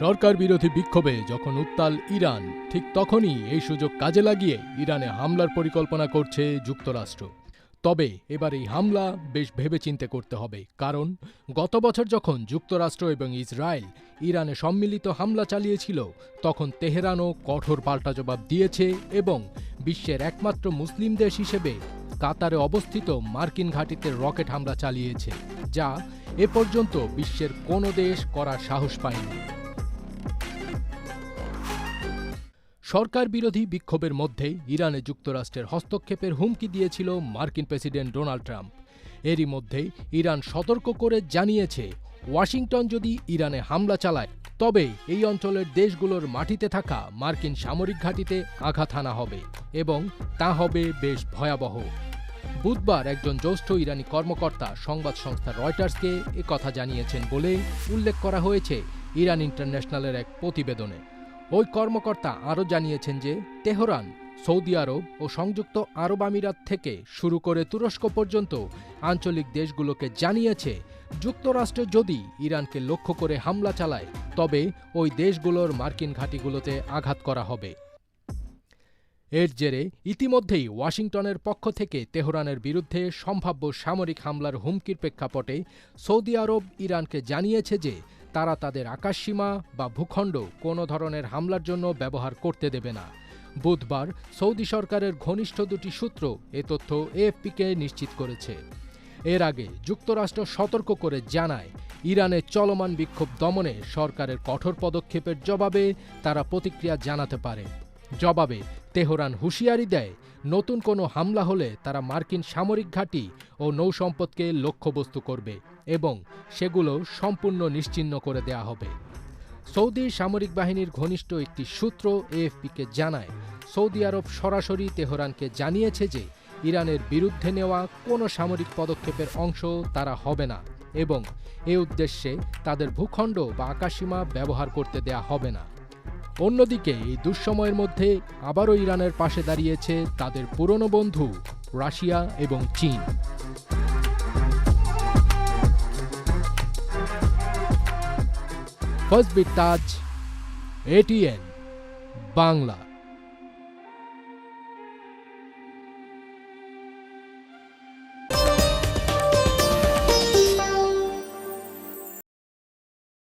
সরকার বিরোধী বিক্ষোভে যখন উত্তাল ইরান, ঠিক তখনই এই সুযোগ কাজে লাগিয়ে ইরানে হামলার পরিকল্পনা করছে যুক্তরাষ্ট্র। তবে এবার এই হামলা বেশ ভেবেচিন্তে করতে হবে, কারণ গত বছর যখন যুক্তরাষ্ট্র এবং ইসরায়েল ইরানে সম্মিলিত হামলা চালিয়েছিল, তখন তেহরানও কঠোর পাল্টা জবাব দিয়েছে এবং বিশ্বের একমাত্র মুসলিম দেশ হিসেবে কাতারে অবস্থিত মার্কিন ঘাঁটিতে রকেট হামলা চালিয়েছে, যা এ পর্যন্ত বিশ্বের কোনো দেশ করার সাহস পায়নি। সরকার বিরোধী বিক্ষোভের মধ্যে ইরানে যুক্তরাষ্ট্রের হস্তক্ষেপের হুমকি দিয়েছিল মার্কিন প্রেসিডেন্ট ডোনাল্ড ট্রাম্প। এরই মধ্যে ইরান সতর্ক করে জানিয়েছে, ওয়াশিংটন যদি ইরানে হামলা চালায়, তবে এই অঞ্চলের দেশগুলোর মাটিতে থাকা মার্কিন সামরিক ঘাঁটিতে আঘাত হানা হবে এবং তা হবে বেশ ভয়াবহ। বুধবার একজন জ্যেষ্ঠ ইরানি কর্মকর্তা সংবাদ সংস্থা রয়টার্সকে একথা জানিয়েছেন বলে উল্লেখ করা হয়েছে ইরান ইন্টারন্যাশনালের এক প্রতিবেদনে। ওই কর্মকর্তা আরও জানিয়েছেন যে তেহরান সৌদি আরব ও সংযুক্ত আরব আমিরাত থেকে শুরু করে তুরস্ক পর্যন্ত আঞ্চলিক দেশগুলোকে জানিয়েছে, যুক্তরাষ্ট্র যদি ইরানকে লক্ষ্য করে হামলা চালায়, তবে ওই দেশগুলোর মার্কিন ঘাঁটিগুলোতে আঘাত করা হবে। এর জেরে ইতিমধ্যেই ওয়াশিংটনের পক্ষ থেকে তেহরানের বিরুদ্ধে সম্ভাব্য সামরিক হামলার হুমকির প্রেক্ষাপটে সৌদি আরব ইরানকে জানিয়েছে যে তারা তাদের আকাশসীমা বা ভূখণ্ড কোনো ধরনের হামলার জন্য ব্যবহার করতে দেবে না। বুধবার সৌদি সরকারের ঘনিষ্ঠ দুটি সূত্র এ তথ্য এএফপিকে নিশ্চিত করেছে। এর আগে যুক্তরাষ্ট্র সতর্ক করে জানায়, ইরানের চলমান বিক্ষোভ দমনে সরকারের কঠোর পদক্ষেপের জবাবে তারা প্রতিক্রিয়া জানাতে পারে। জবাবে তেহরান হুঁশিয়ারি দেয়, নতুন কোনো হামলা হলে তারা মার্কিন সামরিক ঘাঁটি ও নৌসম্পদকে লক্ষ্যবস্তু করবে এবং সেগুলো সম্পূর্ণ নিশ্চিহ্ন করে দেয়া হবে। সৌদি সামরিক বাহিনীর ঘনিষ্ঠ একটি সূত্র এএফপিকে জানায়, সৌদি আরব সরাসরি তেহরানকে জানিয়েছে যে ইরানের বিরুদ্ধে নেওয়া কোনো সামরিক পদক্ষেপের অংশ তারা হবে না এবং এ উদ্দেশ্যে তাদের ভূখণ্ড বা আকাশসীমা ব্যবহার করতে দেয়া হবে না। অন্যদিকে এই দুঃসময়ের মধ্যে আবারও ইরানের পাশে দাঁড়িয়েছে তাদের পুরনো বন্ধু রাশিয়া এবং চীন। ফার্স্ট বিট তাজ, এটিএন বাংলা।